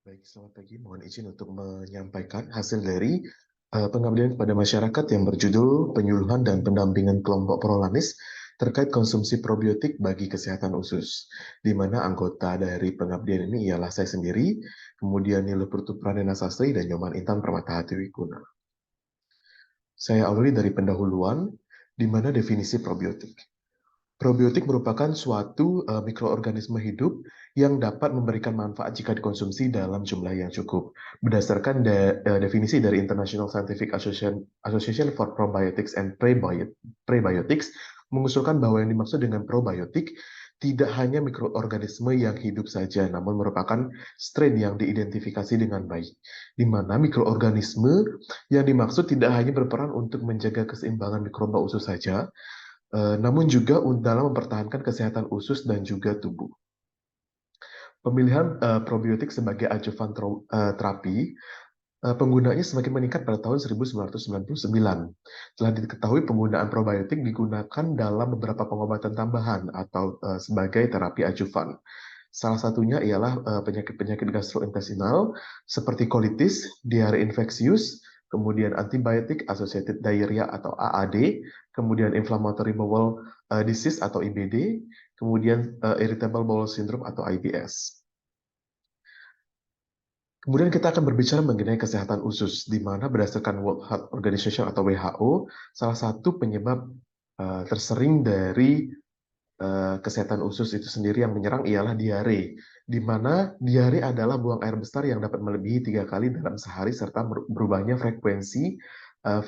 Baik, selamat pagi. Mohon izin untuk menyampaikan hasil dari pengabdian kepada masyarakat yang berjudul Penyuluhan dan Pendampingan Kelompok Prolanis terkait konsumsi probiotik bagi kesehatan usus, di mana anggota dari pengabdian ini ialah saya sendiri, kemudian Niluh Putu Pranena Sastri, dan Nyoman Intan Permata Hatiwikuna. Saya awali dari pendahuluan, di mana definisi probiotik. Probiotik merupakan suatu mikroorganisme hidup yang dapat memberikan manfaat jika dikonsumsi dalam jumlah yang cukup. Berdasarkan definisi dari International Scientific Association for Probiotics and Prebiotics, mengusulkan bahwa yang dimaksud dengan probiotik tidak hanya mikroorganisme yang hidup saja, namun merupakan strain yang diidentifikasi dengan baik, di mana mikroorganisme yang dimaksud tidak hanya berperan untuk menjaga keseimbangan mikroba usus saja, namun juga dalam mempertahankan kesehatan usus dan juga tubuh. Pemilihan probiotik sebagai adjuvan terapi, penggunaannya semakin meningkat pada tahun 1999. Telah diketahui penggunaan probiotik digunakan dalam beberapa pengobatan tambahan atau sebagai terapi adjuvan. Salah satunya ialah penyakit-penyakit gastrointestinal seperti kolitis, diare infeksius, kemudian antibiotic associated diarrhea atau AAD, kemudian inflammatory bowel disease atau IBD, kemudian irritable bowel syndrome atau IBS. Kemudian kita akan berbicara mengenai kesehatan usus, di mana berdasarkan World Health Organization atau WHO, salah satu penyebab tersering dari kesehatan usus itu sendiri yang menyerang ialah diare, di mana diare adalah buang air besar yang dapat melebihi 3 kali dalam sehari serta berubahnya frekuensi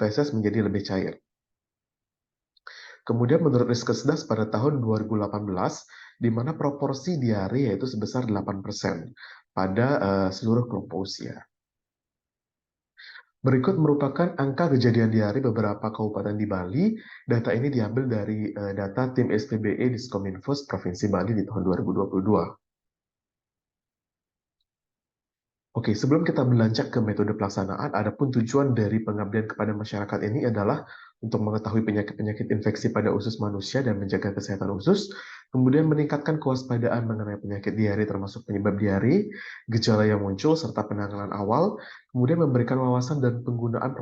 feses menjadi lebih cair. Kemudian menurut Riskesdas pada tahun 2018, di mana proporsi diare yaitu sebesar 8% pada seluruh kelompok usia. Berikut merupakan angka kejadian diare beberapa kabupaten di Bali. Data ini diambil dari data tim SPBE Diskominfos Provinsi Bali di tahun 2022. Oke, sebelum kita beranjak ke metode pelaksanaan, adapun tujuan dari pengabdian kepada masyarakat ini adalah untuk mengetahui penyakit-penyakit infeksi pada usus manusia dan menjaga kesehatan usus, kemudian meningkatkan kewaspadaan mengenai penyakit diare termasuk penyebab diare, gejala yang muncul, serta penanganan awal, kemudian memberikan wawasan dan penggunaan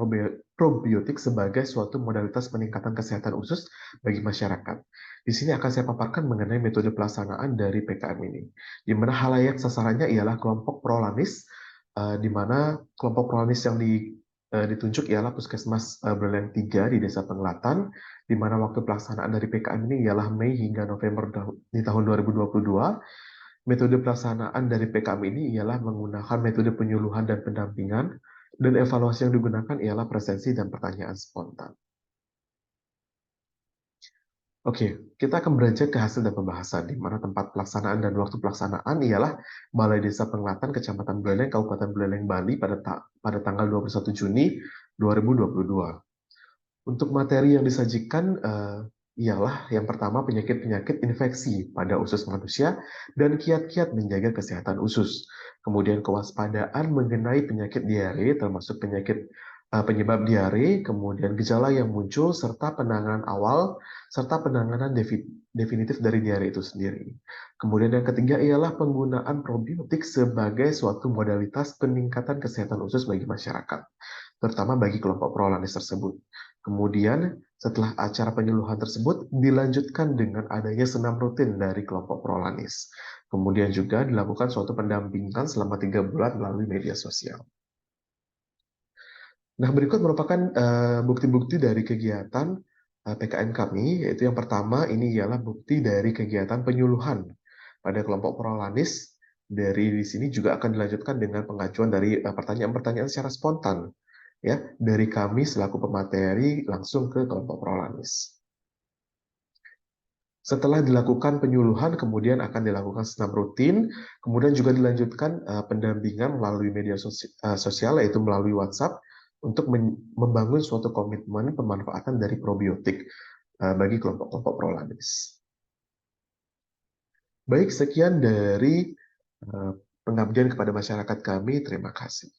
probiotik sebagai suatu modalitas peningkatan kesehatan usus bagi masyarakat. Di sini akan saya paparkan mengenai metode pelaksanaan dari PKM ini, di mana halayak sasarannya ialah kelompok prolanis, di mana kelompok prolanis yang ditunjuk ialah Puskesmas Beleleng 3 di Desa Penglatan, di mana waktu pelaksanaan dari PKM ini ialah Mei hingga November di tahun 2022. Metode pelaksanaan dari PKM ini ialah menggunakan metode penyuluhan dan pendampingan, dan evaluasi yang digunakan ialah presensi dan pertanyaan spontan. Oke, kita akan beranjak ke hasil dan pembahasan, di mana tempat pelaksanaan dan waktu pelaksanaan ialah Balai Desa Penglatan, Kecamatan Buleleng, Kabupaten Buleleng, Bali pada tanggal 21 Juni 2022. Untuk materi yang disajikan ialah yang pertama penyakit-penyakit infeksi pada usus manusia dan kiat-kiat menjaga kesehatan usus. Kemudian kewaspadaan mengenai penyakit diare termasuk penyakit penyebab diare, kemudian gejala yang muncul serta penanganan awal serta penanganan definitif dari diare itu sendiri. Kemudian yang ketiga ialah penggunaan probiotik sebagai suatu modalitas peningkatan kesehatan usus bagi masyarakat, terutama bagi kelompok prolanis tersebut. Kemudian setelah acara penyuluhan tersebut dilanjutkan dengan adanya senam rutin dari kelompok prolanis. Kemudian juga dilakukan suatu pendampingan selama 3 bulan melalui media sosial. Nah, berikut merupakan bukti-bukti dari kegiatan PKM kami, yaitu yang pertama ini ialah bukti dari kegiatan penyuluhan pada kelompok prolanis. Dari di sini juga akan dilanjutkan dengan pengajuan dari pertanyaan-pertanyaan secara spontan, ya, dari kami selaku pemateri langsung ke kelompok prolanis. Setelah dilakukan penyuluhan, kemudian akan dilakukan senam rutin, kemudian juga dilanjutkan pendampingan melalui media sosial, yaitu melalui WhatsApp, untuk membangun suatu komitmen pemanfaatan dari probiotik bagi kelompok-kelompok prolanis. Baik, sekian dari pengabdian kepada masyarakat kami. Terima kasih.